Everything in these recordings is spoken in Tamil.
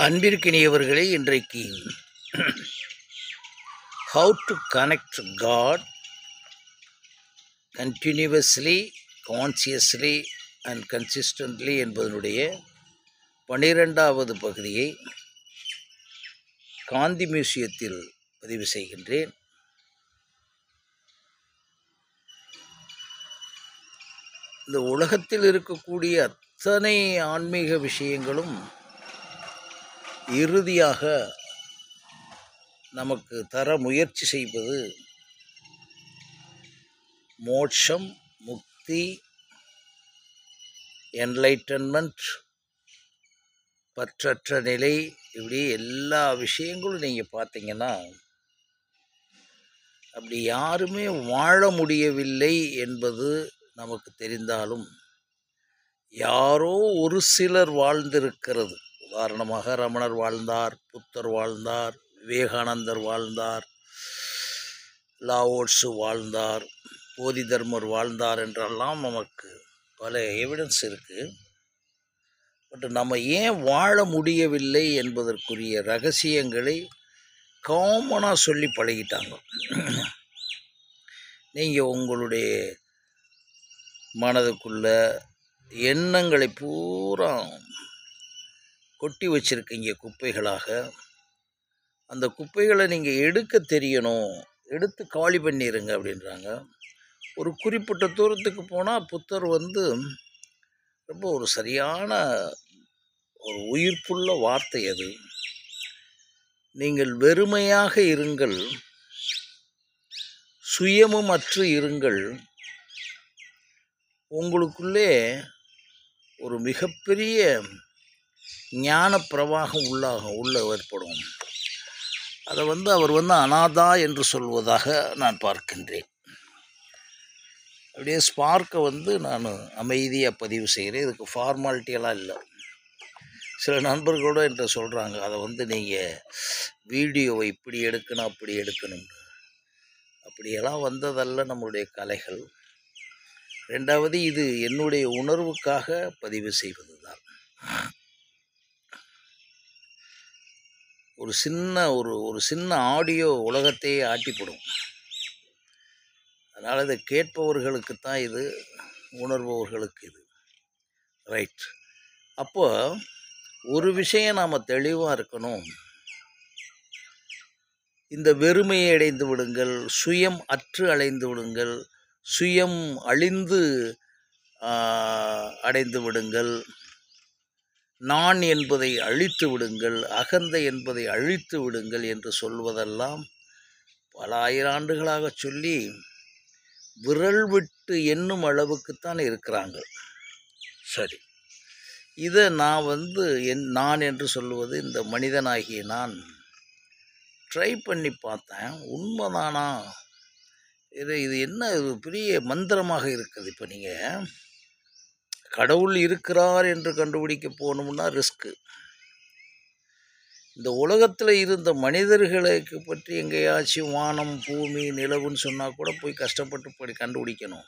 அன்பிற்கினியவர்களே, இன்றைக்கு how to connect God continuously, consciously and consistently என்பதனுடைய 12வது பகுதியை காந்தி மியூசியத்தில் பதிவு செய்கின்றேன். இந்த உலகத்தில் இருக்கக்கூடிய அத்தனை ஆன்மீக விஷயங்களும் இறுதியாக நமக்கு தர முயற்சி செய்வது மோட்சம், முக்தி, என்லைட்டன்மெண்ட், பற்றற்ற நிலை. இப்படி எல்லா விஷயங்களும் நீங்கள் பார்த்தீங்கன்னா அப்படி யாருமே வாழ முடியவில்லை என்பது நமக்கு தெரிந்தாலும் யாரோ ஒரு சிலர் வாழ்ந்திருக்கிறது. உதாரணமாக ரமணர் வாழ்ந்தார், புத்தர் வாழ்ந்தார், விவேகானந்தர் வாழ்ந்தார், லாவோட்ஸு வாழ்ந்தார், போதி தர்மர் வாழ்ந்தார் என்றெல்லாம் நமக்கு பல எவிடன்ஸ் இருக்குது. பட் நம்ம ஏன் வாழ முடியவில்லை என்பதற்குரிய ரகசியங்களை காமனாக சொல்லி பழகிட்டாங்க. நீங்கள் உங்களுடைய மனதுக்குள்ள எண்ணங்களை பூரா கொட்டி வச்சுருக்கீங்க குப்பைகளாக. அந்த குப்பைகளை நீங்கள் எடுக்க தெரியணும், எடுத்து காலி பண்ணிடுங்க அப்படின்றாங்க. ஒரு குறிப்பிட்ட தூரத்துக்கு போனால் புத்தர் ரொம்ப ஒரு சரியான ஒரு உயிர்ப்புள்ள வார்த்தை அது. நீங்கள் வெறுமையாக இருங்கள், சுயமும் அற்று இருங்கள், உங்களுக்குள்ளே ஒரு மிகப்பெரிய ஞான பிரவாகம் உள்ள ஏற்படும். அதை அவர் அனாதா என்று சொல்வதாக நான் பார்க்கின்றேன். அப்படியே ஸ்பார்க்கை நான் அமைதியாக பதிவு செய்கிறேன். இதுக்கு ஃபார்மாலிட்டியெல்லாம் இல்லை. சில நண்பர்களோடு என்கிட்ட சொல்கிறாங்க, அதை நீங்கள் வீடியோவை இப்படி எடுக்கணும் அப்படி எடுக்கணும்னு. அப்படியெல்லாம் வந்ததல்ல நம்மளுடைய கலைகள். ரெண்டாவது, இது என்னுடைய உணர்வுக்காக பதிவு செய்வது தான். ஒரு சின்ன ஆடியோ உலகத்தையே ஆட்டிப்படும். அதனால் இதை கேட்பவர்களுக்கு தான் இது, உணர்பவர்களுக்கு இது. ரைட். அப்போ ஒரு விஷயம் நாம் தெளிவாக இருக்கணும். இந்த வெறுமையை அடைந்து விடுங்கள், சுயம் அற்று அடைந்து விடுங்கள், சுயம் அழிந்து அடைந்து விடுங்கள், நான் என்பதை அழித்து விடுங்கள், அகந்தை என்பதை அழித்து விடுங்கள் என்று சொல்வதெல்லாம் பல ஆயிராண்டுகளாக சொல்லி விரல் விட்டு எண்ணும் அளவுக்குத்தான் இருக்கிறாங்க. சரி, இதை நான் நான் என்று சொல்லுவது இந்த மனிதனாகிய நான் ட்ரை பண்ணி பார்த்தேன். உண்மைதானா? இது என்ன இது பெரிய மந்திரமாக இருக்குது. இப்போ நீங்கள் கடவுள் இருக்கிறார் என்று கண்டுபிடிக்க போகணும்னா ரிஸ்க்கு. இந்த உலகத்தில் இருந்த மனிதர்களுக்கு பற்றி எங்கேயாச்சும் வானம், பூமி, நிலவுன்னு சொன்னால் கூட போய் கஷ்டப்பட்டு கண்டுபிடிக்கணும்.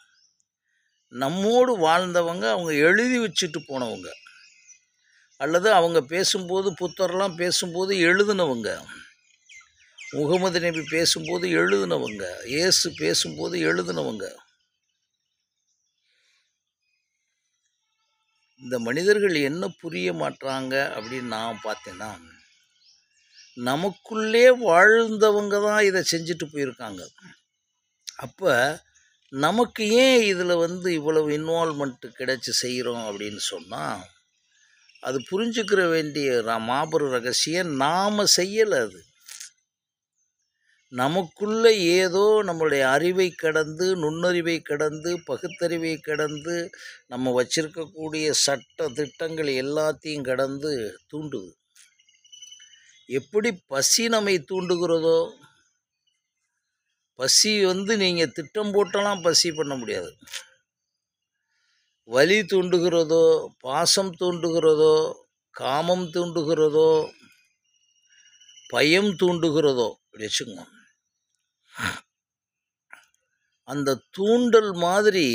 நம்மோடு வாழ்ந்தவங்க அவங்க எழுதி வச்சுட்டு போனவங்க, அல்லது அவங்க பேசும்போது, புத்தர்லாம் பேசும்போது எழுதுனவங்க, முகமது நபி பேசும்போது எழுதுனவங்க, இயேசு பேசும்போது எழுதுனவங்க. இந்த மனிதர்கள் என்ன புரிய மாட்டாங்க அப்படின்னு நான் பார்த்தேன்னா, நமக்குள்ளே வாழ்ந்தவங்க தான் இதை செஞ்சுட்டு போயிருக்காங்க. அப்போ நமக்கு ஏன் இதில் இவ்வளவு இன்வால்மெண்ட்டு கிடைச்சி செய்கிறோம் அப்படின்னு சொன்னால், அது புரிஞ்சுக்கிற வேண்டிய மாபெரும் ரகசியம் நாம் செய்யலை. அது நமக்குள்ளே ஏதோ நம்மளுடைய அறிவை கடந்து, நுண்ணறிவை கடந்து, பகுத்தறிவை கடந்து, நம்ம வச்சிருக்கக்கூடிய சட்ட திட்டங்கள் எல்லாத்தையும் கடந்து தூண்டுது. எப்படி பசி நம்மை தூண்டுகிறதோ, பசி நீங்கள் திட்டம் போட்டெல்லாம் பசி பண்ண முடியாது. வலி தூண்டுகிறதோ, பாசம் தூண்டுகிறதோ, காமம் தூண்டுகிறதோ, பயம் தூண்டுகிறதோ அப்படி வச்சுக்கோங்க. அந்த தூண்டல் மாதிரி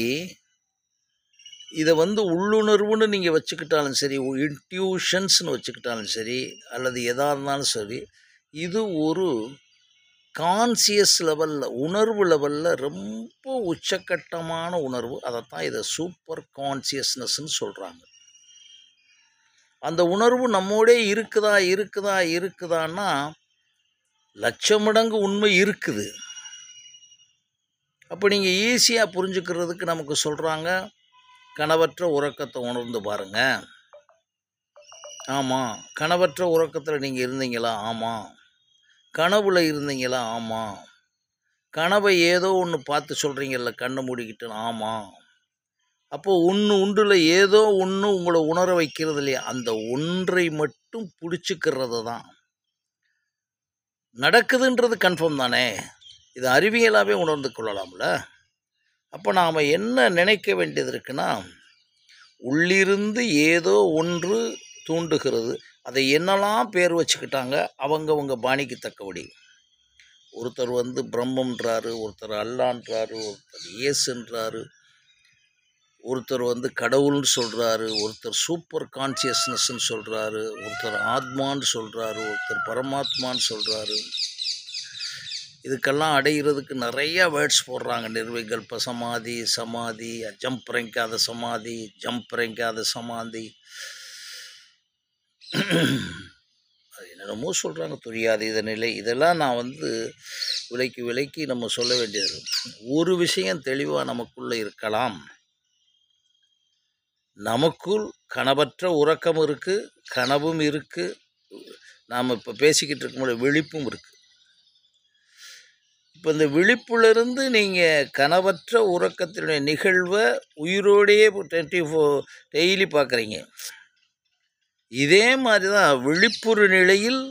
இதை வந்து உள்ளுணர்வுன்னு நீங்கள் வச்சுக்கிட்டாலும் சரி, இன்ட்யூஷன்ஸ்னு வச்சுக்கிட்டாலும் சரி, அல்லது எதாக இருந்தாலும் சரி, இது ஒரு கான்சியஸ் லெவலில், உணர்வு லெவலில் ரொம்ப உச்சக்கட்டமான உணர்வு. அதைத்தான் இதை சூப்பர் கான்சியஸ்னஸ்ன்னு சொல்கிறாங்க. அந்த உணர்வு நம்மோடே இருக்குதான்னா லட்சம் மடங்கு உண்மை இருக்குது. அப்போ நீங்கள் ஈஸியாக புரிஞ்சுக்கிறதுக்கு நமக்கு சொல்கிறாங்க, கனவற்ற உறக்கத்தை உணர்ந்து பாருங்க. ஆமாம். கனவற்ற உறக்கத்தில் நீங்கள் இருந்தீங்களா? ஆமாம். கனவுல இருந்தீங்களா? ஆமாம். கனவை ஏதோ ஒன்று பார்த்து சொல்கிறீங்கல்ல கண்ணை மூடிக்கிட்டு? ஆமாம். அப்போது உண்டில் ஏதோ ஒன்று உங்களை உணர வைக்கிறது இல்லையா? அந்த ஒன்றை மட்டும் பிடிச்சிக்கிறது தான் நடக்குதுன்றது கன்ஃபார்ம் தானே. இது அறிவியலாகவே உணர்ந்து கொள்ளலாம்ல. அப்போ நாம் என்ன நினைக்க வேண்டியது இருக்குன்னா, உள்ளிருந்து ஏதோ ஒன்று தூண்டுகிறது. அதை என்னெல்லாம் பேர் வச்சுக்கிட்டாங்க அவங்கவங்க பாணிக்கு தக்கபடி. ஒருத்தர் வந்து பிரம்மன்றாரு, ஒருத்தர் அல்லான்றாரு, ஒருத்தர் இயேசுன்றாரு, ஒருத்தர் வந்து கடவுள்னு சொல்கிறாரு, ஒருத்தர் சூப்பர் கான்சியஸ்னஸ்ன்னு சொல்கிறாரு, ஒருத்தர் ஆத்மான்னு சொல்கிறாரு, ஒருத்தர் பரமாத்மான்னு சொல்கிறாரு. இதுக்கெல்லாம் அடைகிறதுக்கு நிறையா வேர்ட்ஸ் போடுறாங்க. நிர்விகல்ப சமாதி, சமாதி, ஜம்ப் இறங்காத சமாதி, ஜம்ப் இறங்காத சமாதி, அது என்னென்னமோ சொல்கிறாங்க, துரியாதீத நிலை. இதெல்லாம் நான் வந்து விலைக்கு நம்ம சொல்ல வேண்டியது. ஒரு விஷயம் தெளிவாக நமக்குள்ளே இருக்கலாம். நமக்குள் கனவற்ற உறக்கம் இருக்குது, கனவும் இருக்குது, நாம் இப்போ பேசிக்கிட்டு இருக்கும்போது விழிப்பும் இருக்குது. இப்போ இந்த விழிப்புலேருந்து நீங்கள் கனவற்ற உறக்கத்தினுடைய நிகழ்வை உயிரோடையே 24 டெய்லி பார்க்குறீங்க. இதே மாதிரி தான் விழிப்புறு நிலையில்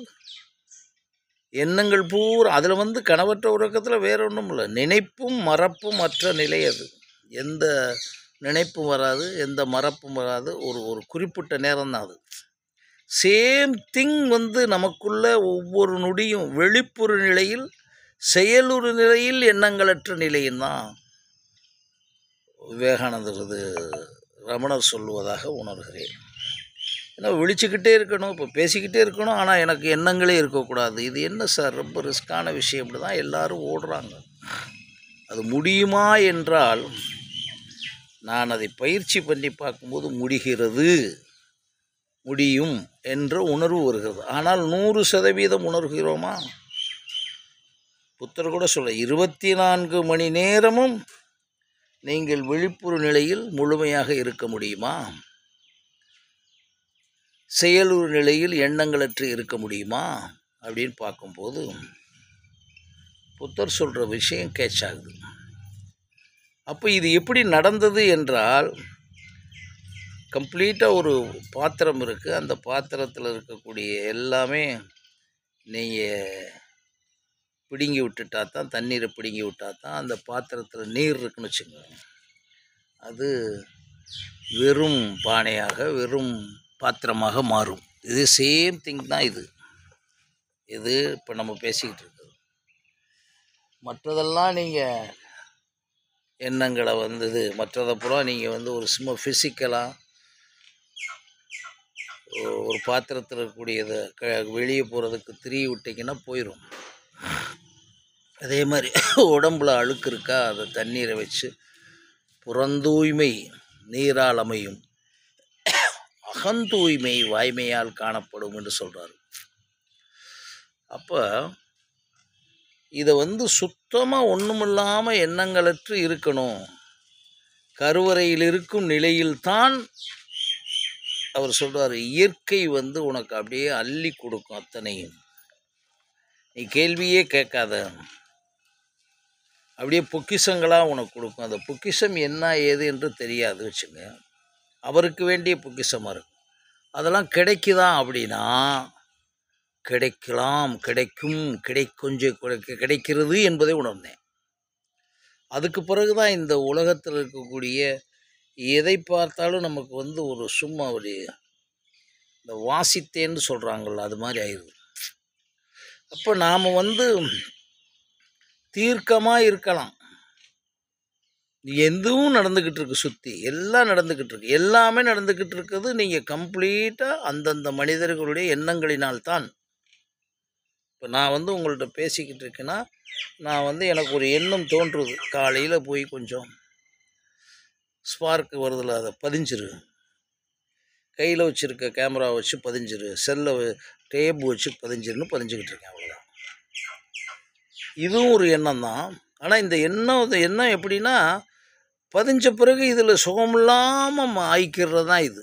எண்ணங்கள் பூரா, அதில் வந்து கனவற்ற உறக்கத்தில் வேற ஒன்றும் இல்லை, நினைப்பும் மறப்பும் அற்ற நிலை. அது எந்த நினைப்பும் வராது, எந்த மறப்பும் வராது, ஒரு குறிப்பிட்ட நேரம் தான் அது. சேம் திங் வந்து நமக்குள்ள ஒவ்வொரு நொடியும் வெளிப்புற நிலையில், செயலுறு நிலையில் எண்ணங்களற்ற நிலையும் தான் விவேகானந்தரது ரமணர் சொல்லுவதாக உணர்கிறேன். ஏன்னா விழிச்சுக்கிட்டே இருக்கணும், இப்போ பேசிக்கிட்டே இருக்கணும், ஆனால் எனக்கு எண்ணங்களே இருக்கக்கூடாது. இது என்ன சார் ரொம்ப ரிஸ்கான விஷயம். அப்படி தான் எல்லோரும் ஓடுறாங்க. அது முடியுமா என்றால், நான் அதை பயிற்சி பண்ணி பார்க்கும்போது முடியும் என்ற உணர்வு வருகிறது. ஆனால் 100% உணர்கிறோமா? புத்தர் கூட சொல்ல, 24 மணி நேரமும் நீங்கள் விழிப்புறு நிலையில் முழுமையாக இருக்க முடியுமா? செயலுறு நிலையில் எண்ணங்களற்று இருக்க முடியுமா அப்படின்னு பார்க்கும்போது புத்தர் சொல்கிற விஷயம் கேட்ச் ஆகுது. அப்போ இது எப்படி நடந்தது என்றால், கம்ப்ளீட்டாக ஒரு பாத்திரம் இருக்குது. அந்த பாத்திரத்தில் இருக்கக்கூடிய எல்லாமே நீங்கள் பிடுங்கி விட்டுட்டா தான், தண்ணீரை பிடுங்கி விட்டால் தான் அந்த பாத்திரத்தில் நீர் இருக்குன்னு வச்சுக்கோங்க, அது வெறும் பானையாக, வெறும் பாத்திரமாக மாறும். இது சேம் திங் தான். இது இப்போ நம்ம பேசிக்கிட்டு இருக்குது. மற்றதெல்லாம் நீங்கள் எண்ணங்களை வந்தது, மற்றதை பூரா நீங்கள் வந்து ஒரு சும்மா ஃபிசிக்கலாக ஒரு பாத்திரத்தில் இருக்கக்கூடியதை வெளியே போகிறதுக்கு திரிய விட்டிங்கன்னா போயிடும். அதே மாதிரி உடம்புல அழுக்கு இருக்கா, அதை தண்ணீரை வச்சு புறந்தூய்மை நீரால் அமையும், அகந்தூய்மை வாய்மையால் காணப்படும் என்று சொல்கிறார். அப்போ இதை வந்து சுத்தமாக ஒன்றுமில்லாமல் எண்ணங்களற்று இருக்கணும். கருவறையில் இருக்கும் நிலையில்தான் அவர் சொல்கிறார், இயற்கை வந்து உனக்கு அப்படியே அள்ளி கொடுக்கும் அத்தனையும். நீ கேள்வியே கேட்காத, அப்படியே பொக்கிஷங்களாக உனக்கு கொடுக்கும். அந்த பொக்கிஷம் என்ன ஏது என்று தெரியாது வச்சுங்க, அவருக்கு வேண்டிய பொக்கிஷமாக இருக்கும். அதெல்லாம் கிடைக்குதா அப்படின்னா, கிடைக்கலாம், கிடைக்கும், கொஞ்சம் கிடைக்கிறது என்பதை உணர்ந்தேன். அதுக்கு பிறகு தான் இந்த உலகத்தில் இருக்கக்கூடிய எதை பார்த்தாலும் நமக்கு வந்து ஒரு சும்மா ஒரு இந்த வாசித்தேன்னு சொல்கிறாங்கள்ல, அது மாதிரி ஆயிடுது. அப்போ நாம் வந்து தீர்க்கமாக இருக்கலாம், எதுவும் நடந்துக்கிட்டு இருக்கு, சுற்றி எல்லாம் நடந்துக்கிட்டு இருக்கு. எல்லாமே நடந்துக்கிட்டு இருக்குது நீங்கள் கம்ப்ளீட்டாக அந்தந்த மனிதர்களுடைய எண்ணங்களினால் தான். இப்போ நான் வந்து உங்கள்கிட்ட பேசிக்கிட்டு இருக்கேன்னா, நான் வந்து எனக்கு ஒரு எண்ணம் தோன்றுது, காலையில் போய் கொஞ்சம் ஸ்பார்க்கு வருதில்ல, அதை பதிஞ்சிரு, கையில் வச்சுருக்க கேமரா வச்சு பதிஞ்சிரு, செல்லை டேப் வச்சு பதிஞ்சிருன்னு பதிஞ்சுக்கிட்டு இருக்கேன், அவ்வளோதான். இதுவும் ஒரு எண்ணம் தான். ஆனால் இந்த எண்ணம் எப்படின்னா, பதிஞ்ச பிறகு இதில் சுகமில்லாமல் ஆயிக்கிறது தான் இது.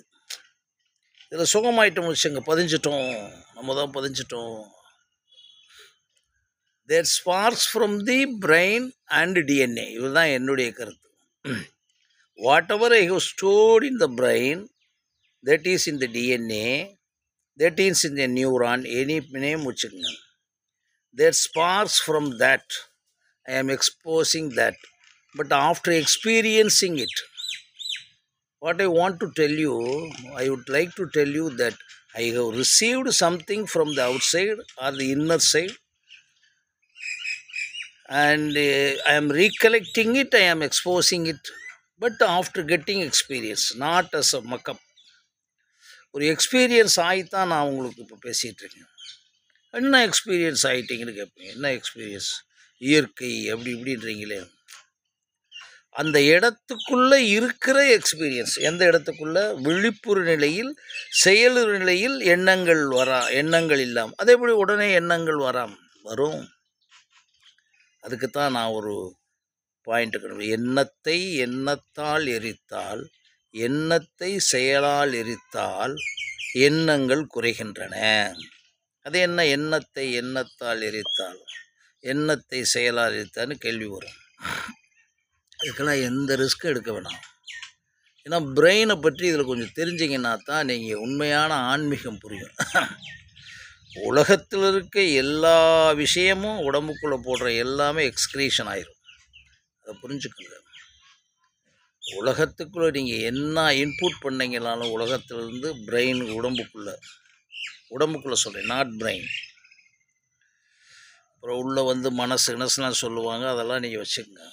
இதில் சுகமாயிட்டோம் வச்சுங்க, பதிஞ்சிட்டோம், நம்ம தான் பதிஞ்சிட்டோம். There sparks from the brain and DNA. இதுதான் என்னுடைய கருத்து. Whatever I have stored in the brain, that is in the DNA, that is in the neuron, any name வச்சுக்கோங்க. There sparks from that. I am exposing that. But after experiencing it, what I want to tell you, I would like to tell you that I have received something from the outside or the inner side, and I am recollecting it, I am exposing it, but after getting experience, not as a muck-up. ஒரு எக்ஸ்பீரியன்ஸ் ஆகித்தான் நான் உங்களுக்கு இப்போ பேசிகிட்டு இருக்கேன். என்ன எக்ஸ்பீரியன்ஸ் ஆகிட்டீங்கன்னு கேட்பீங்க. என்ன எக்ஸ்பீரியன்ஸ்? இயற்கை அப்படி இப்படின்றீங்களே, அந்த இடத்துக்குள்ளே இருக்கிற எக்ஸ்பீரியன்ஸ். எந்த இடத்துக்குள்ளே? விழிப்புற நிலையில், செயலுற நிலையில் எண்ணங்கள் இல்லாமல். அதே எப்படி உடனே எண்ணங்கள் வரும்? அதுக்குத்தான் நான் ஒரு பாயிண்ட்டு, எண்ணத்தை எண்ணத்தால் எரித்தால், எண்ணத்தை செயலால் எரித்தால் எண்ணங்கள் குறைகின்றன. அது என்ன? எண்ணத்தை எண்ணத்தால் எரித்தால், எண்ணத்தை செயலால் எரித்தால்னு கேள்வி வரும். இதுக்கெல்லாம் எந்த ரிஸ்க்கும் எடுக்க வேணாம். ஏன்னா பிரெயினை பற்றி இதில் கொஞ்சம் தெரிஞ்சிங்கன்னா தான் நீங்கள் உண்மையான ஆன்மீகம் புரியும். உலகத்தில் இருக்க எல்லா விஷயமும் உடம்புக்குள்ளே போடுற எல்லாமே எக்ஸ்க்ரீஷன் ஆயிரும். அதை புரிஞ்சுக்கோங்க. உலகத்துக்குள்ளே நீங்கள் என்ன இன்புட் பண்ணிங்கனாலும் உலகத்திலிருந்து பிரெயின் உடம்புக்குள்ளே சொல்கிறேன், நாட் பிரெயின். அப்புறம் உள்ளே வந்து மனசுலாம் சொல்லுவாங்க, அதெல்லாம் நீங்கள் வச்சுக்கோங்க.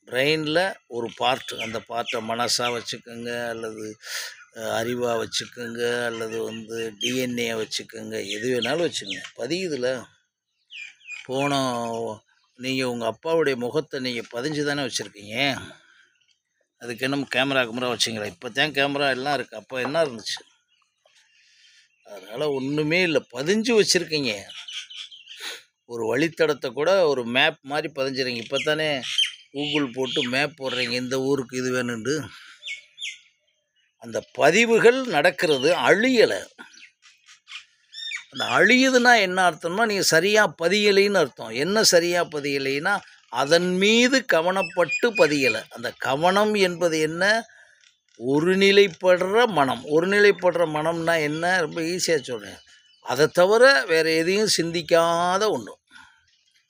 பிரெயினில் ஒரு பார்ட், அந்த பார்ட்டை மனசாக வச்சுக்கோங்க, அல்லது அறிவாக வச்சுக்கோங்க, அல்லது வந்து டிஎன்ஏ வச்சுக்கோங்க, எது வேணாலும் வச்சுக்கோங்க. பதியுதில் நீங்கள் உங்கள் அப்பாவுடைய முகத்தை நீங்கள் பதிஞ்சு தானே வச்சுருக்கீங்க. அதுக்கு என்ன கேமரா வச்சிங்களா? இப்போ தான் கேமரா எல்லாம் இருக்குது, அப்போ என்ன இருந்துச்சு? அதனால் ஒன்றுமே இல்லை, பதிஞ்சு வச்சுருக்கீங்க. ஒரு வழித்தடத்தை கூட ஒரு மேப் மாதிரி பதிஞ்சுறீங்க. இப்போ தானே கூகுள் போட்டு மேப் போடுறீங்க, இந்த ஊருக்கு இது வேணுண்டு. அந்த பதிவுகள் நடக்கிறது, அழியலை. அந்த அழியுதுன்னா என்ன அர்த்தம்னா, நீங்கள் சரியாக பதியலைன்னு அர்த்தம். என்ன சரியாக பதியலைன்னா, அதன் மீது கவனப்பட்டு பதியலை. அந்த கவனம் என்பது என்ன? ஒருநிலைப்படுற மனம். ஒருநிலைப்படுற மனம்னா என்ன? ரொம்ப ஈஸியாக சொல்கிறேன். அதை தவிர வேறு எதையும் சிந்திக்காத ஒன்று.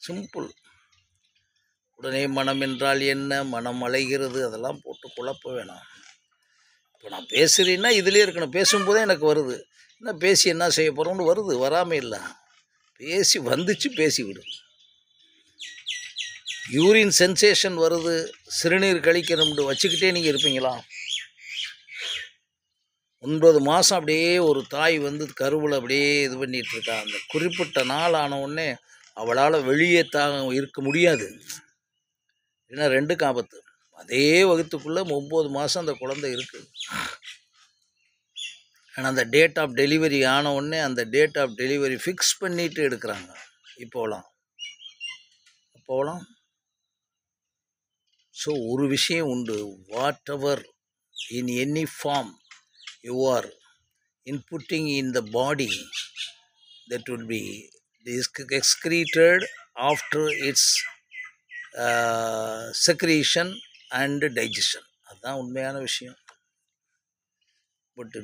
சிம்பிள். உடனே மனம் என்றால் என்ன, மனம் அலைகிறது, அதெல்லாம் போட்டு குழப்ப வேணாம். இப்போ நான் பேசுகிறேன்னா இதுலேயே இருக்கணும். பேசும்போதே எனக்கு வருது, என்ன பேசி என்ன செய்ய போகிறோம்னு வருது, வராமல் இல்லை. பேசி வந்துச்சு, பேசிவிடு. யூரின் சென்சேஷன் வருது, சிறுநீர் கழிக்கணும்னு வச்சுக்கிட்டே நீங்கள் இருப்பீங்களா? 9 மாதம் அப்படியே ஒரு தாய் வந்து கருவில் அப்படியே இது பண்ணிகிட்ருக்கா. அந்த குறிப்பிட்ட நாள் ஆன உடனே அவளால் வெளியே இருக்க முடியாது. ஏன்னா 2க்கும் ஆபத்து. அதே வகுத்துக்குள்ளே 9 மாதம் அந்த குழந்தை இருக்குது. ஆனால் அந்த டேட் ஆஃப் டெலிவரி ஆன உடனே அந்த டேட் ஆஃப் டெலிவரி ஃபிக்ஸ் பண்ணிவிட்டு எடுக்கிறாங்க. இப்போலாம் ஸோ ஒரு விஷயம் உண்டு, whatever in any form you are inputting in the body, that will be excreted after its secretion and digestion. அதுதான் உண்மையான விஷயம். பட்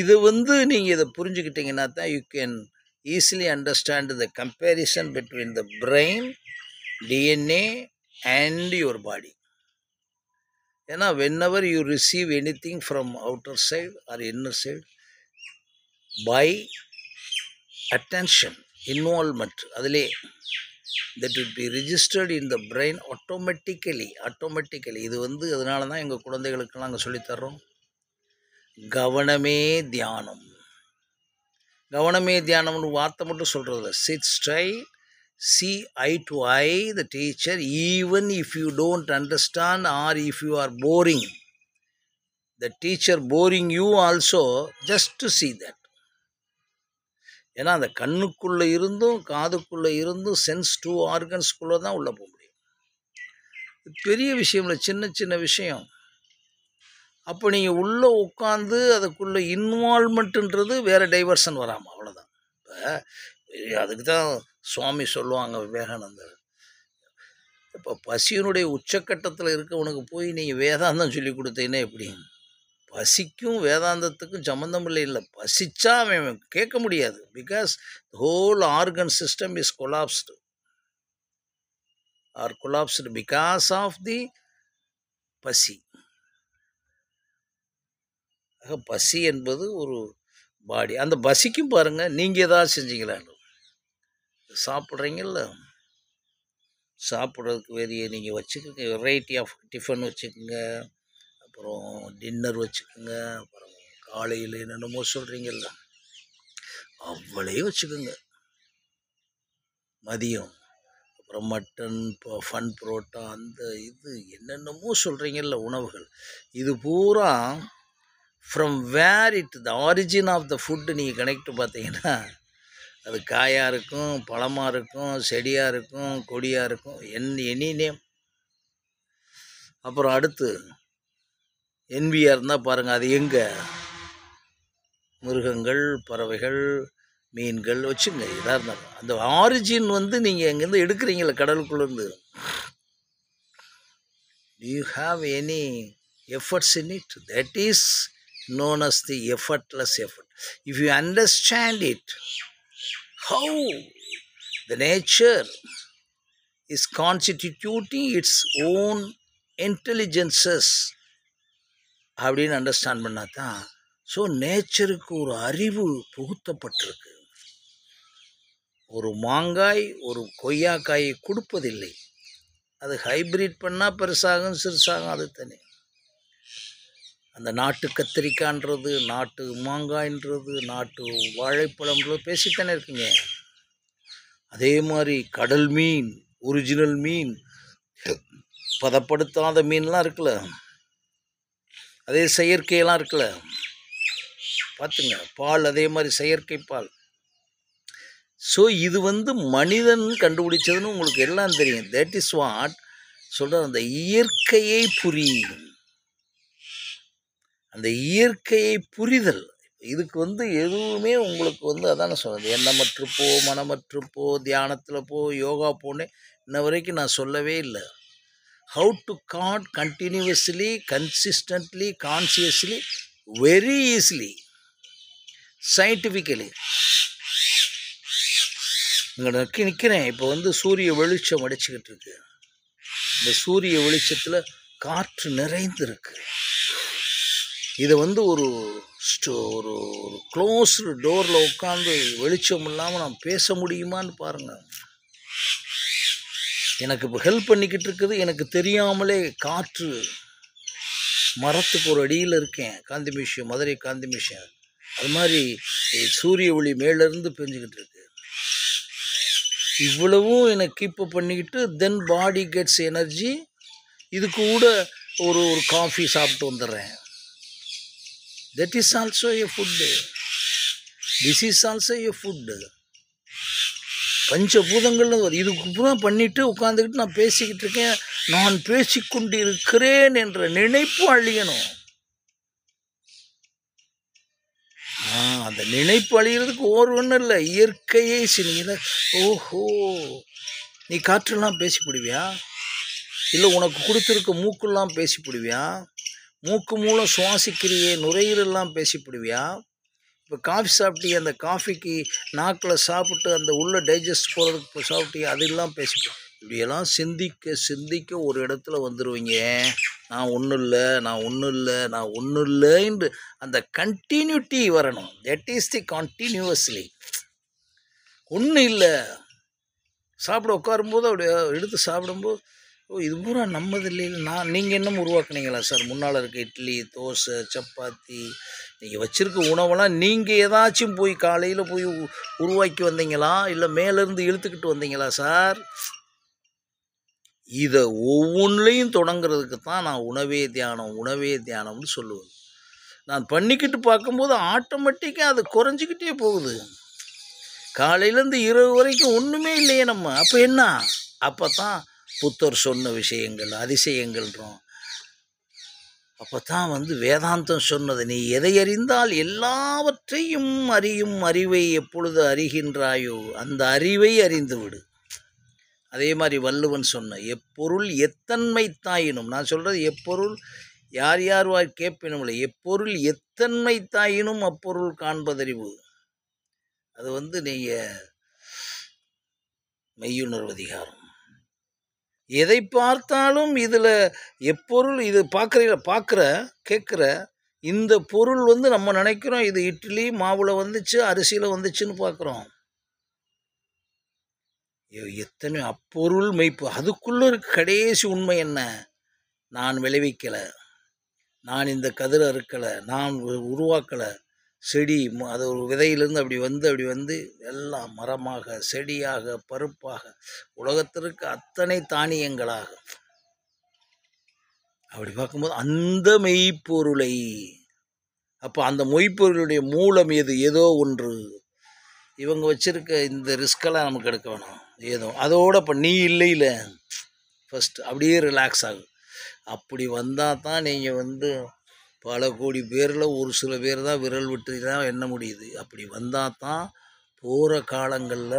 இதை வந்து நீங்கள் இதை புரிஞ்சுக்கிட்டீங்கன்னா தான் you can easily understand the comparison between the brain, DNA and your body. ஏன்னா whenever you receive anything from outer side or inner side, by attention, involvement, அதிலே that will be registered in the brain automatically. இது வந்து அதனால தான் எங்கள் குழந்தைகளுக்கெல்லாம் நாங்கள் சொல்லித்தர்றோம். கவனமே தியானம். கவனமே தியானம்னு வார்த்தை மட்டும் சொல்கிறதில்ல. Sit straight, see eye to eye the teacher, even if you don't understand or if you are boring. The teacher boring you also, just to see that. ஏன்னா அந்த கண்ணுக்குள்ளே இருந்தும் காதுக்குள்ளே இருந்தும் சென்ஸ் 2 ஆர்கன்ஸ்குள்ளே தான் உள்ளே போக முடியும். பெரிய விஷயம் இல்லை, சின்ன சின்ன விஷயம். அப்போ நீங்கள் உள்ளே உட்காந்து அதுக்குள்ளே இன்வால்மெண்ட்டுன்றது வேறு டைவர்ஷன் வராமல், அவ்வளோதான். இப்போ அதுக்கு தான் சுவாமி சொல்லுவாங்க விவேகானந்தர், இப்போ பசியினுடைய உச்சக்கட்டத்தில் இருக்கவனுக்கு போய் நீங்கள் வேதாந்தம் சொல்லி கொடுத்தீங்கன்னா எப்படி? பசிக்கும் வேதாந்தத்துக்கும் சம்மந்தம் இல்லை. பசிச்சா அவன் கேட்க முடியாது. Because whole organ system is collapsed because of the பசி. ஆக பசி என்பது ஒரு பாடி. அந்த பசிக்கும் பாருங்கள், நீங்கள் ஏதாவது செஞ்சீங்களான்னு. சாப்பிட்றீங்கல்ல, சாப்பிட்றதுக்கு வேறையே நீங்கள் வச்சுக்கோங்க, வெரைட்டி ஆஃப் டிஃபன் வச்சுக்கோங்க, அப்புறம் டின்னர் வச்சுக்கோங்க, அப்புறம் காலையில் என்னென்னமோ சொல்கிறீங்கல்ல அவ்வளே வச்சுக்கோங்க. மதியம் அப்புறம் மட்டன், ஃபன் புரோட்டா, அந்த இது என்னென்னமோ சொல்கிறீங்கல்ல உணவுகள், இது பூரா from where the origin of the food நீங்கள் கனெக்ட் பார்த்தீங்கன்னா அது காயாக இருக்கும், பழமாக இருக்கும், செடியாக இருக்கும், கொடியாக இருக்கும், எனி நேம். அப்புறம் அடுத்து NVR இருந்தால் பாருங்கள், அது எங்கே? மிருகங்கள், பறவைகள், மீன்கள் வச்சுங்க. இதாக இருந்தாலும் அந்த ஆரிஜின் வந்து நீங்கள் எங்கேருந்து எடுக்கிறீங்கள, கடலுக்குள்ளேருந்து. Do you have any efforts in it? That is known as the effortless effort. If you understand it, how the nature is constituting its own intelligences அப்படின்னு அண்டர்ஸ்டாண்ட் பண்ணால் தான். ஸோ நேச்சருக்கு ஒரு அறிவு புகுத்தப்பட்டிருக்கு. ஒரு மாங்காய் ஒரு கொய்யாக்காயை கொடுப்பதில்லை, அது ஹைப்ரிட் பண்ணால் பெருசாகும் சிறுசாகும், அது தனி. அந்த நாட்டு கத்திரிக்காய்ன்றது, நாட்டு மாங்காய்ன்றது, நாட்டு வாழைப்பழம்ன்றது பேசித்தானே இருக்குங்க. அதே மாதிரி கடல் மீன், ஒரிஜினல் மீன், பதப்படுத்தாத மீன்லாம் இருக்குல்ல, அதே செயற்கையெல்லாம் இருக்குல்ல, பார்த்துங்க. பால் அதே மாதிரி செயற்கை பால். ஸோ இது வந்து மனிதன் கண்டுபிடிச்சதுன்னு உங்களுக்கு எல்லாம் தெரியும். தட் இஸ் வாட் சொல்கிற, அந்த இயற்கையை அந்த இயற்கையை புரிதல். இதுக்கு வந்து எதுவுமே உங்களுக்கு வந்து அதான சொல்கிறது, எண்ணமற்று போ, மனமற்று போ, தியானத்தில் போ, யோகா போன்னு இன்ன வரைக்கும் நான் சொல்லவே இல்லை. How to count continuously, consistently, consciously, very easily, scientifically. இங்கே நிற்கிறேன், இப்போ வந்து சூரிய வெளிச்சம் அடிச்சுக்கிட்டு இருக்கு. இந்த சூரிய வெளிச்சத்தில் காற்று நிறைந்திருக்கு. இதை வந்து ஒரு க்ளோஸ்டு டோரில் உட்காந்து வெளிச்சம் இல்லாமல் நான் பேச முடியுமான்னு பாருங்கள். எனக்கு இப்போ ஹெல்ப் பண்ணிக்கிட்டு இருக்குது, எனக்கு தெரியாமலே காற்று. மரத்துக்கு ஒரு அடியில் இருக்கேன், காந்தி மியூசியம், மதுரை காந்தி மியூசியம். அது மாதிரி சூரிய ஒளி மேலேருந்து பெஞ்சிக்கிட்டு இருக்கு. இவ்வளவும் எனக்கு கீப்பப் பண்ணிக்கிட்டு தென் பாடி கெட்ஸ் எனர்ஜி. இது கூட ஒரு காஃபி சாப்பிட்டு வந்துடுறேன். That is also a food. This is also a food. பஞ்சபூதங்கள்னு இதுக்கு பூரா பண்ணிவிட்டு உட்காந்துக்கிட்டு நான் பேசிக்கிட்டு இருக்கேன். நான் பேசிக்கொண்டு இருக்கிறேன் என்ற நினைப்பு அழியணும். அந்த நினைப்பு அழிகிறதுக்கு ஒன்றும் இல்லை, இயற்கையை சில. ஓஹோ, நீ காற்றெல்லாம் பேசி போடுவியா? இல்லை உனக்கு கொடுத்துருக்க மூக்கெல்லாம் பேசி போடுவியா? மூக்கு மூலம் சுவாசிக்கிறியே, நுரையீரல்லாம் பேசி போடுவியா? இப்போ காஃபி சாப்பிட்டியே, அந்த காஃபிக்கு நாக்கில் சாப்பிட்டு அந்த உள்ள டைஜஸ்ட் போகிறதுக்கு சாப்பிட்டியே, அதெல்லாம் பேசிப்போம். இப்படியெல்லாம் சிந்திக்க சிந்திக்க ஒரு இடத்துல வந்துடுவீங்க. நான் ஒன்றும் இல்லைன்னு அந்த கண்டினியூட்டி வரணும். That is the continuously. ஒன்றும் இல்லை, சாப்பிட உட்காரும்போது அப்படியே எடுத்து சாப்பிடும்போது, ஓ இது பூரா நம்மது இல்லைல்ல, நீங்கள் என்னமோ உருவாக்குனீங்களா சார்? முன்னால் இருக்க இட்லி, தோசை, சப்பாத்தி, நீங்கள் வச்சுருக்க உணவெல்லாம் நீங்கள் ஏதாச்சும் போய் காலையில் போய் உருவாக்கி வந்தீங்களா? இல்லை மேலேருந்து இழுத்துக்கிட்டு வந்தீங்களா சார்? இதை ஒவ்வொன்றிலையும் தொடங்கிறதுக்கு தான் நான் உணவே தியானம், உணவே தியானம்னு சொல்லுவேன். நான் பண்ணிக்கிட்டு பார்க்கும்போது ஆட்டோமேட்டிக்காக அது குறைஞ்சிக்கிட்டே போகுது. காலையிலேருந்து இரவு வரைக்கும் ஒன்றுமே இல்லையே நம்ம. அப்போ என்ன? அப்போ தான் புத்தர் சொன்ன விஷயங்கள் அதிசயங்கள்ன்றோம். அப்போ தான் வேதாந்தம் சொன்னது, நீ எதை அறிந்தால் எல்லாவற்றையும் அறியும் அறிவை எப்பொழுது அறிகின்றாயோ அந்த அறிவை அறிந்து விடு. அதே மாதிரி வள்ளுவன் சொன்ன எப்பொருள் எத்தன்மை தாயினும், நான் சொல்கிறது எப்பொருள் யார் யார் வாய் கேட்பினும் இல்லை, எப்பொருள் எத்தன்மை தாயினும் அப்பொருள் காண்பதறிவு. அது நீங்கள் மெய்யுணர்வு அதிகாரம். எதை பார்த்தாலும் இதில் எப்பொருள் இது பார்க்குற கேட்குற இந்த பொருள் நம்ம நினைக்கிறோம் இது இட்லி மாவில் வந்துச்சு, அரிசியில் வந்துச்சுன்னு பார்க்குறோம். எத்தனை அப்பொருள் மெய்ப்பு. அதுக்குள்ளே இருக்க கடைசி உண்மை என்ன? நான் விளைவிக்கலை, நான் இந்த கதிரை அறுக்கலை, நான் உருவாக்கலை. செடி அது ஒரு விதையிலேருந்து அப்படி வந்து எல்லாம் மரமாக, செடியாக, பருப்பாக, உலகத்திற்கு அத்தனை தானியங்களாக. அப்படி பார்க்கும்போது அந்த மெய்ப்பொருளை, அப்போ அந்த மெய்ப்பொருளுடைய மூலம் எது? ஏதோ ஒன்று. இவங்க வச்சுருக்க இந்த ரிஸ்கெல்லாம் நமக்கு எடுக்க வேணாம். ஏதோ அதோட இப்போ நீ இல்லையில ஃபஸ்ட்டு அப்படியே ரிலாக்ஸ் ஆகும். அப்படி வந்தால் தான் நீங்கள் பல கோடி பேரில் ஒரு சில பேர் தான் விரல் விட்டு தான் எண்ண முடியுது. அப்படி வந்தால் தான் போகிற காலங்களில்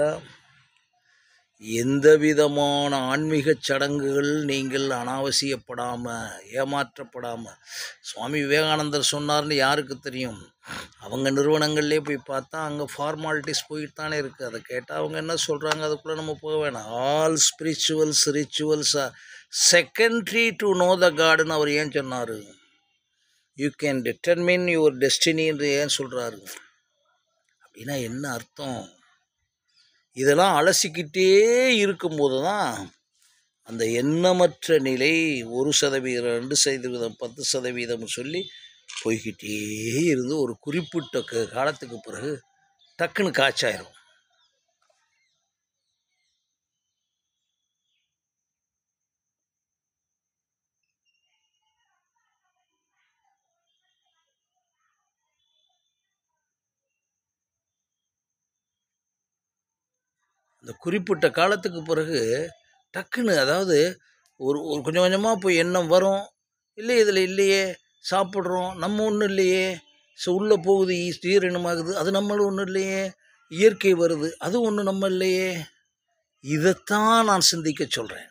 எந்த விதமான ஆன்மீக சடங்குகள் நீங்கள் அனாவசியப்படாமல், ஏமாற்றப்படாமல், சுவாமி விவேகானந்தர் சொன்னார்னு யாருக்கு தெரியும்? அவங்க நிறுவனங்கள்லேயே போய் பார்த்தா அங்கே ஃபார்மாலிட்டிஸ் போயிட்டு தானே இருக்குது. அதை கேட்டால் அவங்க என்ன சொல்கிறாங்க, அதுக்குள்ளே நம்ம போக வேணாம். All spirituals rituals are secondary to know the காடுன்னு அவர் ஏன் சொன்னார்? யூ கேன் டிட்டர்மின் யுவர் டெஸ்டினின்னு ஏன் சொல்கிறாரு? அப்படின்னா என்ன அர்த்தம்? இதெல்லாம் அலசிக்கிட்டே இருக்கும்போது தான் அந்த எண்ணமற்ற நிலை 1%, 2%, 10% சொல்லி போய்கிட்டே இருந்து ஒரு குறிப்பிட்ட காலத்துக்கு பிறகு டக்குன்னு காய்ச்சாயிரும். அந்த குறிப்பிட்ட காலத்துக்கு பிறகு டக்குன்னு, அதாவது ஒரு கொஞ்சம் கொஞ்சமாக போய் எண்ணம் வரும். இல்லை இதில் இல்லையே, சாப்பிட்றோம் நம்ம ஒன்றும் இல்லையே, ஸோ உள்ளே போகுது ஜீரணமாகுது, அது நம்மளும் ஒன்றும் இல்லையே, இயற்கை வருது அது ஒன்றும் நம்ம இல்லையே. இதைத்தான் நான் சிந்திக்க சொல்கிறேன்.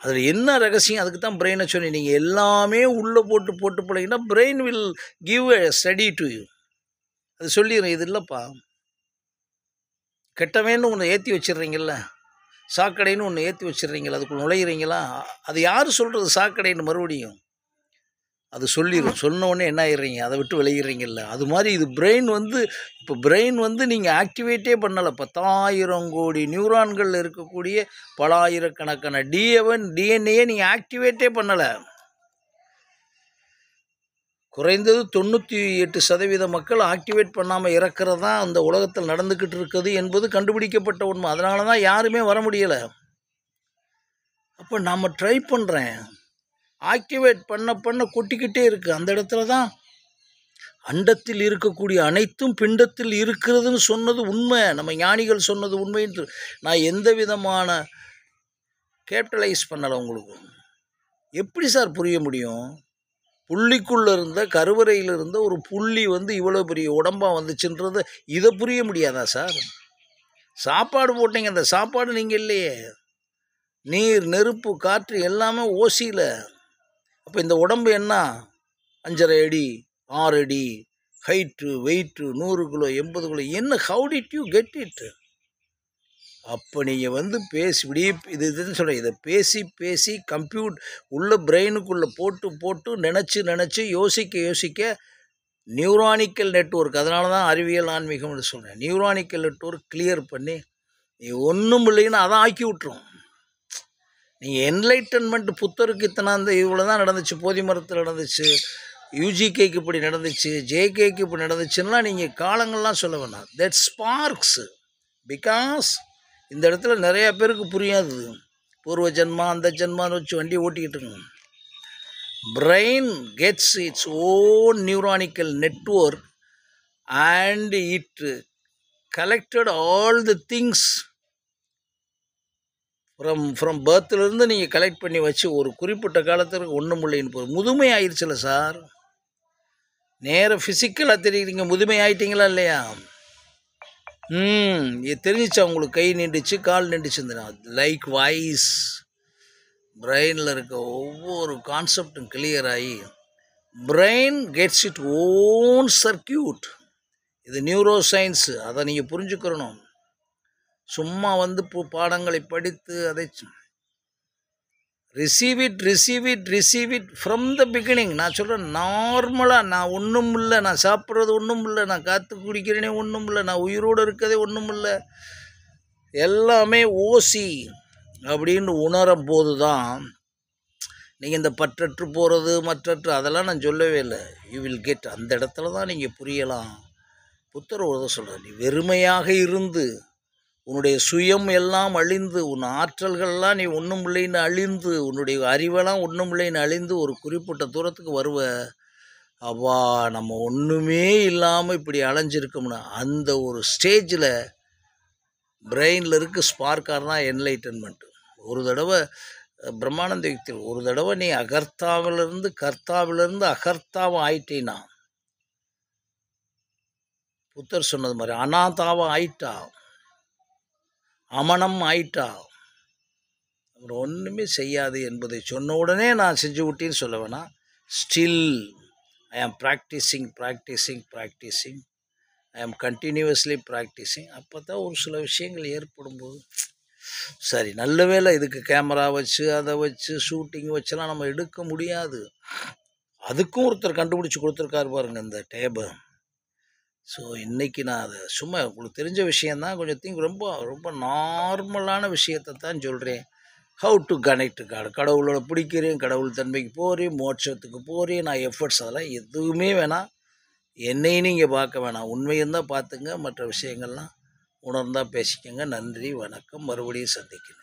அதில் என்ன ரகசியம்? அதுக்கு தான் பிரெயினை சொன்னேன். நீங்கள் எல்லாமே உள்ளே போட்டு பழகினா brain will give a study to you. அது சொல்லிடுறேன், இது இல்லைப்பா. கெட்டவேன்னு ஒன்று ஏற்றி வச்சிடுறீங்கள, சாக்கடைன்னு ஒன்று ஏற்றி வச்சிடுறீங்களா, அதுக்குள்ள நுழையிறீங்களா? அது யார் சொல்கிறது சாக்கடைன்னு? மறுபடியும் அது சொல்லிடும். சொன்ன உடனே என்ன ஆயிடுறீங்க, அதை விட்டு விளையிறீங்கல்ல. அது மாதிரி இது பிரெயின் இப்போ பிரெயின் நீங்கள் ஆக்டிவேட்டே பண்ணலை. 10,000 கோடி நியூரான்கள் இருக்கக்கூடிய பல ஆயிரக்கணக்கான டிஎன்ஏ நீங்கள் ஆக்டிவேட்டே பண்ணலை. குறைந்தது 98% மக்கள் ஆக்டிவேட் பண்ணாமல் இறக்கிறது தான் அந்த உலகத்தில் நடந்துக்கிட்டு இருக்குது என்பது கண்டுபிடிக்கப்பட்ட உண்மை. அதனால தான் யாருமே வர முடியலை. அப்போ நாம் ட்ரை பண்ணுறேன், ஆக்டிவேட் பண்ண கொட்டிக்கிட்டே இருக்குது. அந்த இடத்துல தான் அண்டத்தில் இருக்கக்கூடிய அனைத்தும் பிண்டத்தில் இருக்கிறதுன்னு சொன்னது உண்மை. நம்ம ஞானிகள் சொன்னது உண்மைன்னு நான் எந்த விதமான கேபிட்டலைஸ் பண்ணலை. உங்களுக்கு எப்படி சார் புரிய முடியும்? புள்ளிக்குள்ளே இருந்த கருவறையில் இருந்த ஒரு புள்ளி இவ்வளோ பெரிய உடம்பாக வந்துச்சுன்றது இதை புரிய முடியாதா சார்? சாப்பாடு போட்டீங்க, அந்த சாப்பாடு நீங்கள் இல்லையே. நீர், நெருப்பு, காற்று எல்லாமே ஓசியில். அப்போ இந்த உடம்பு என்ன? 5.5 அடி 6 அடி ஹைட்டு, வெயிட்டு 100 கிலோ 80 கிலோ என்ன? How did you get it? அப்போ நீங்கள் பேசி இப்படி இதுன்னு சொல்கிறேன். இதை பேசி உள்ள பிரெயினுக்குள்ளே போட்டு நினச்சி யோசிக்க நியூரானிக்கல் நெட்வொர்க், அதனால தான் அறிவியல் ஆன்மீகம்னு சொல்கிறேன். நியூரானிக்கல் நெட்வொர்க் கிளியர் பண்ணி நீ ஒன்றும் இல்லைன்னு அதை ஆக்கி விட்டுரும். நீங்கள் என்லைட்டன்மெண்ட் புத்தருக்கு இத்தனாந்த இவ்வளோ தான் நடந்துச்சு, போதி மரத்தில் நடந்துச்சு, யூஜிகேக்கு இப்படி நடந்துச்சு, ஜேகேக்கு இப்படி நடந்துச்சுன்னா நீங்கள் காலங்கள்லாம் சொல்ல வேணாம். தட் ஸ்பார்க்ஸு. பிகாஸ் இந்த இடத்துல நிறையா பேருக்கு புரியாது. பூர்வ ஜென்மா அந்த ஜென்மான்னு வச்சு வண்டியை ஓட்டிக்கிட்டு இருக்கோம். Brain gets its own neuronical network and it collected all the things from பர்த்லேருந்து நீங்கள் கலெக்ட் பண்ணி வச்சு ஒரு குறிப்பிட்ட காலத்திற்கு ஒன்றும் இல்லைன்னு போகுது. முதுமை ஆயிடுச்சுல சார், நேராக ஃபிசிக்கலாக தெரியுறீங்க, முதுமை ஆயிட்டீங்களா இல்லையா? தெரிஞ்சிச்சா உங்களுக்கு? கை நின்றுச்சு, கால் நின்றுச்சுன்னா லைக் வைஸ் பிரெயினில் இருக்க ஒவ்வொரு கான்செப்டும் கிளியர் ஆகி brain gets it own circuit. இது நியூரோ சயின்ஸு, அதை நீங்கள் புரிஞ்சுக்கிறணும். சும்மா வந்து பாடங்களை படித்து அதை receive it from the beginning. நான் சொல்கிறேன் நார்மலாக, நான் ஒன்றும் இல்லை, நான் சாப்பிட்றது ஒன்றும் இல்லை, நான் காற்று குடிக்கிறேனே ஒன்றும் இல்லை, நான் உயிரோடு இருக்கதே ஒன்றும் இல்லை, எல்லாமே ஓசி அப்படின்னு உணரும் போது தான் நீங்கள் இந்த பற்றற்று போகிறது மற்றற்று அதெல்லாம் நான் சொல்லவே இல்லை. You will get. அந்த இடத்துல தான் நீங்கள் புரியலாம். புத்தர் ஒரு சொல்கிறார், நீ வெறுமையாக இருந்து உன்னுடைய சுயம் எல்லாம் அழிந்து, உன் ஆற்றல்கள்லாம் நீ ஒன்றும் இல்லைன்னு அழிந்து, உன்னுடைய அறிவெல்லாம் ஒன்றும் இல்லைன்னு அழிந்து ஒரு குறிப்பிட்ட தூரத்துக்கு வருவ. அவ்வா நம்ம ஒன்றுமே இல்லாமல் இப்படி அலைஞ்சிருக்கோம்னா அந்த ஒரு ஸ்டேஜில் பிரெயினில் இருக்க ஸ்பார்க்காக தான் என்லைட்டன்மெண்ட்டு. ஒரு தடவை பிரம்மானந்த யுக்தி, ஒரு தடவை நீ அகர்த்தாவிலிருந்து கர்த்தாவிலிருந்து அகர்த்தாவை ஆயிட்டேன்னா, புத்தர் சொன்னது மாதிரி அனாதாவை ஆயிட்டா, அமனம் ஆயிட்டா, அப்புறம் ஒன்றுமே செய்யாது என்பதை சொன்ன உடனே நான் செஞ்சு விட்டேன்னு சொல்ல வேணாம். ஸ்டில் ஐ ஆம் ப்ராக்டிஸிங், ஐ ஆம் கண்டினியூவஸ்லி ப்ராக்டிஸிங். அப்போ தான் ஒரு சில விஷயங்கள் ஏற்படும்போது சரி, நல்ல வேளை இதுக்கு கேமரா வச்சு அதை வச்சு ஷூட்டிங் வச்செல்லாம் நம்ம எடுக்க முடியாது. அதுக்கும் ஒருத்தர் கண்டுபிடிச்சி கொடுத்துருக்காரு பாருங்க இந்த டேபை. ஸோ இன்றைக்கி நான் அதை சும்மா உங்களுக்கு தெரிஞ்ச விஷயந்தான், கொஞ்சம் ரொம்ப ரொம்ப நார்மலான விஷயத்தை தான் சொல்கிறேன். ஹவு டு கனெக்ட் காட், கடவுளோட பிடிக்கிறேன், கடவுள் தன்மைக்கு போகிறேன், மோட்சத்துக்கு போகிறேன், நான் எஃபர்ட்ஸ் அதெல்லாம் எதுவுமே வேணாம். என்னையும் நீங்கள் பார்க்க வேணாம், உண்மையும் தான் பார்த்துங்க, மற்ற விஷயங்கள்லாம் உணர்ந்தால் பேசிக்கங்க. நன்றி, வணக்கம், மறுபடியும் சந்திக்கணும்.